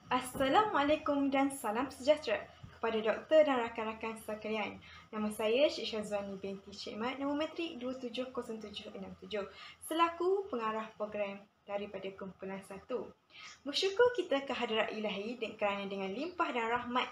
Assalamualaikum dan salam sejahtera kepada doktor dan rakan-rakan sekalian. Nama saya Cik Syazwani binti Cik Mat, nombor metrik 270767, selaku pengarah program daripada kumpulan 1. Bersyukur kita kehadrat ilahi kerana dengan limpah dan rahmat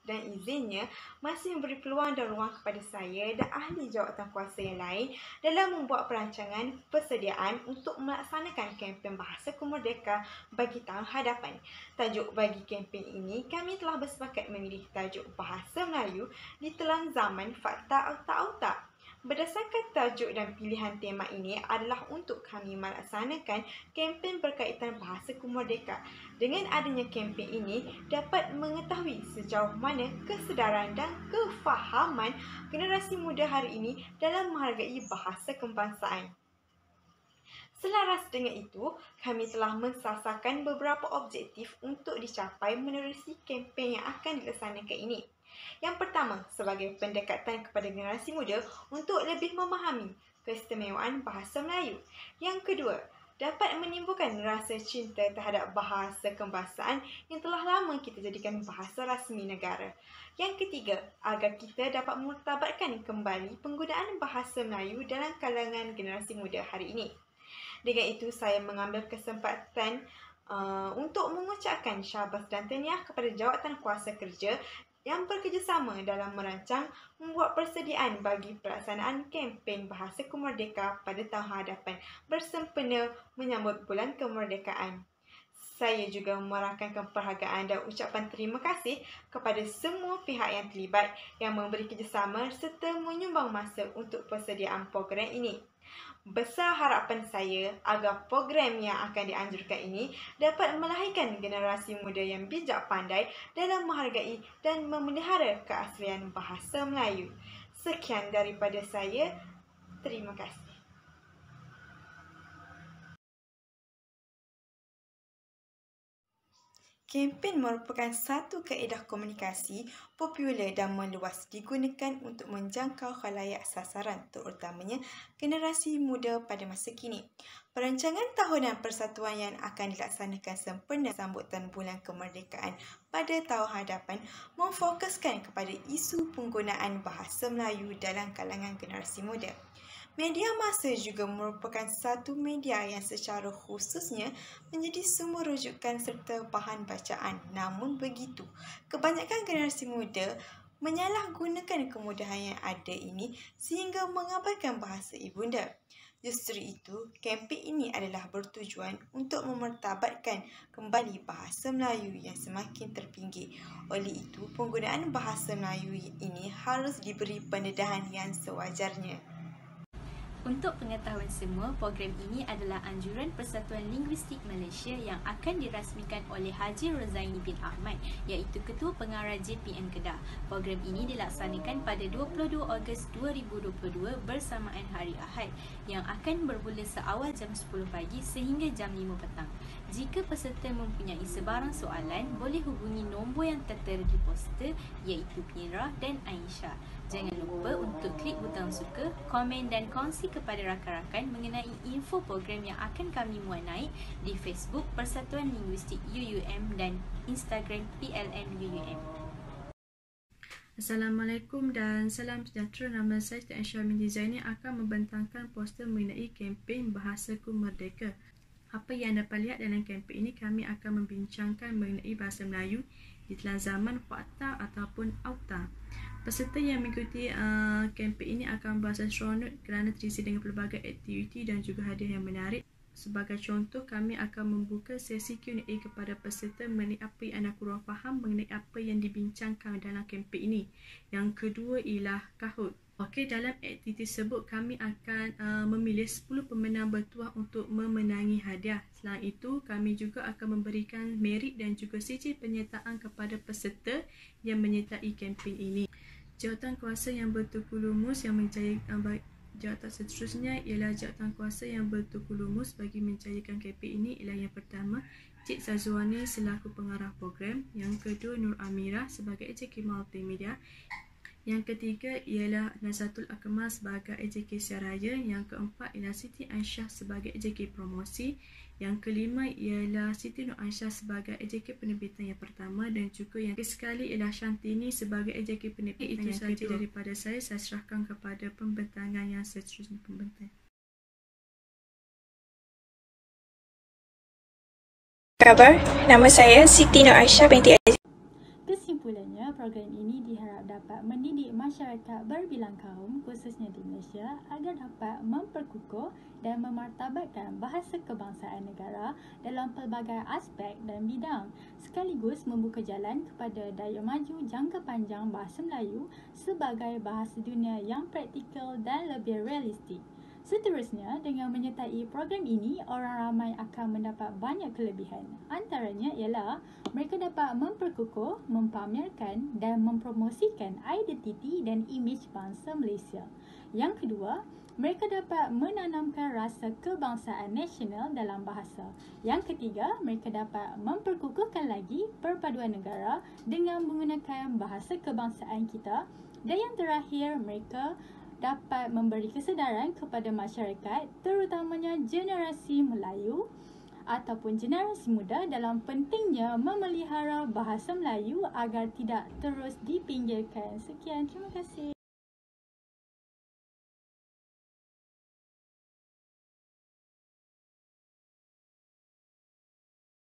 dan izinnya masih memberi peluang dan ruang kepada saya dan ahli jawatankuasa yang lain dalam membuat perancangan persediaan untuk melaksanakan kempen Bahasa Merdeka bagi tahun hadapan. Tajuk bagi kempen ini, kami telah bersepakat memilih tajuk Bahasa Melayu ditelan zaman fakta otak-otak. Berdasarkan tajuk dan pilihan tema ini adalah untuk kami melaksanakan kempen berkaitan Bahasa Merdeka. Dengan adanya kempen ini, dapat mengetahui sejauh mana kesedaran dan kefahaman generasi muda hari ini dalam menghargai bahasa kebangsaan. Selaras dengan itu, kami telah mensasarkan beberapa objektif untuk dicapai menerusi kempen yang akan dilaksanakan ini. Yang pertama, sebagai pendekatan kepada generasi muda untuk lebih memahami keistimewaan bahasa Melayu. Yang kedua, dapat menimbulkan rasa cinta terhadap bahasa kebangsaan yang telah lama kita jadikan bahasa rasmi negara. Yang ketiga, agar kita dapat memertabatkan kembali penggunaan bahasa Melayu dalam kalangan generasi muda hari ini. Dengan itu, saya mengambil kesempatan untuk mengucapkan syabas dan tahniah kepada Jawatankuasa Kerja yang bekerjasama dalam merancang membuat persediaan bagi pelaksanaan kempen Bahasa Merdeka pada tahun hadapan bersempena menyambut Bulan Kemerdekaan. Saya juga memerahkan penghargaan dan ucapan terima kasih kepada semua pihak yang terlibat yang memberi kerjasama serta menyumbang masa untuk persediaan program ini. Besar harapan saya agar program yang akan dianjurkan ini dapat melahirkan generasi muda yang bijak pandai dalam menghargai dan memelihara keaslian bahasa Melayu. Sekian daripada saya. Terima kasih. Kempen merupakan satu kaedah komunikasi popular dan meluas digunakan untuk menjangkau khalayak sasaran, terutamanya generasi muda pada masa kini. Perancangan tahunan persatuan yang akan dilaksanakan sempena sambutan Bulan Kemerdekaan pada tahun hadapan memfokuskan kepada isu penggunaan bahasa Melayu dalam kalangan generasi muda. Media massa juga merupakan satu media yang secara khususnya menjadi sumber rujukan serta bahan bacaan. Namun begitu, kebanyakan generasi muda menyalahgunakan kemudahan yang ada ini sehingga mengabaikan bahasa ibunda. Justru itu, kempen ini adalah bertujuan untuk memertabatkan kembali bahasa Melayu yang semakin terpinggir. Oleh itu, penggunaan bahasa Melayu ini harus diberi pendedahan yang sewajarnya. Untuk pengetahuan semua, program ini adalah anjuran Persatuan Linguistik Malaysia yang akan dirasmikan oleh Haji Rozaini bin Ahmad, iaitu Ketua Pengarah JPN Kedah. Program ini dilaksanakan pada 22 Ogos 2022 bersamaan Hari Ahad yang akan bermula seawal jam 10 pagi sehingga jam 5 petang. Jika peserta mempunyai sebarang soalan, boleh hubungi nombor yang tertera di poster iaitu Mira dan Aisyah. Jangan lupa untuk klik butang suka, komen dan kongsi kepada rakan-rakan mengenai info program yang akan kami muat naik di Facebook Persatuan Linguistik UUM dan Instagram PLN UUM. Assalamualaikum dan salam sejahtera. Nama saya Tuan Aisyah binti Zaini akan membentangkan poster mengenai kempen Bahasaku Merdeka. Apa yang dapat lihat dalam kempen ini, kami akan membincangkan mengenai bahasa Melayu di telan zaman fakta ataupun auta. Peserta yang mengikuti kempen ini akan berasa seronok kerana terisi dengan pelbagai aktiviti dan juga hadiah yang menarik. Sebagai contoh, kami akan membuka sesi Q&A kepada peserta mengenai apa yang anda kurang faham mengenai apa yang dibincangkan dalam kempen ini. Yang kedua ialah Kahoot. Okey, dalam aktiviti tersebut kami akan memilih 10 pemenang bertuah untuk memenangi hadiah. Selain itu, kami juga akan memberikan merit dan juga sijil penyertaan kepada peserta yang menyertai kempen ini. Jawatankuasa yang bertuku lumus yang menjayakan jawatan seterusnya ialah jawatankuasa yang bertuku lumus bagi menjayakan kempen ini ialah yang pertama, Cik Syazwani selaku pengarah program, yang kedua Nur Amirah sebagai eksekutif multimedia, Yang ketiga ialah Nazatul Akmal sebagai AJK Siaraya. Yang keempat ialah Siti Aisyah sebagai AJK Promosi. Yang kelima ialah Siti Nur Aisyah sebagai AJK Penerbitan yang pertama, dan juga yang sekali ialah Syantini sebagai AJK Penerbitan. Itu sahaja daripada saya serahkan kepada pembentangan yang seterusnya pembentang. Khabar, nama saya Siti Nur Aisyah binti Aziz. Kesimpulannya, program ini diharap dapat mendidik masyarakat berbilang kaum, khususnya di Malaysia, agar dapat memperkukuh dan memartabatkan bahasa kebangsaan negara dalam pelbagai aspek dan bidang, sekaligus membuka jalan kepada daya maju jangka panjang bahasa Melayu sebagai bahasa dunia yang praktikal dan lebih realistik. Seterusnya, dengan menyertai program ini, orang ramai akan mendapat banyak kelebihan. Antaranya ialah mereka dapat memperkukuh, mempamerkan dan mempromosikan identiti dan imej bangsa Malaysia. Yang kedua, mereka dapat menanamkan rasa kebangsaan nasional dalam bahasa. Yang ketiga, mereka dapat memperkukuhkan lagi perpaduan negara dengan menggunakan bahasa kebangsaan kita. Dan yang terakhir, mereka dapat memberi kesedaran kepada masyarakat, terutamanya generasi Melayu ataupun generasi muda, dalam pentingnya memelihara bahasa Melayu agar tidak terus dipinggirkan. Sekian, terima kasih.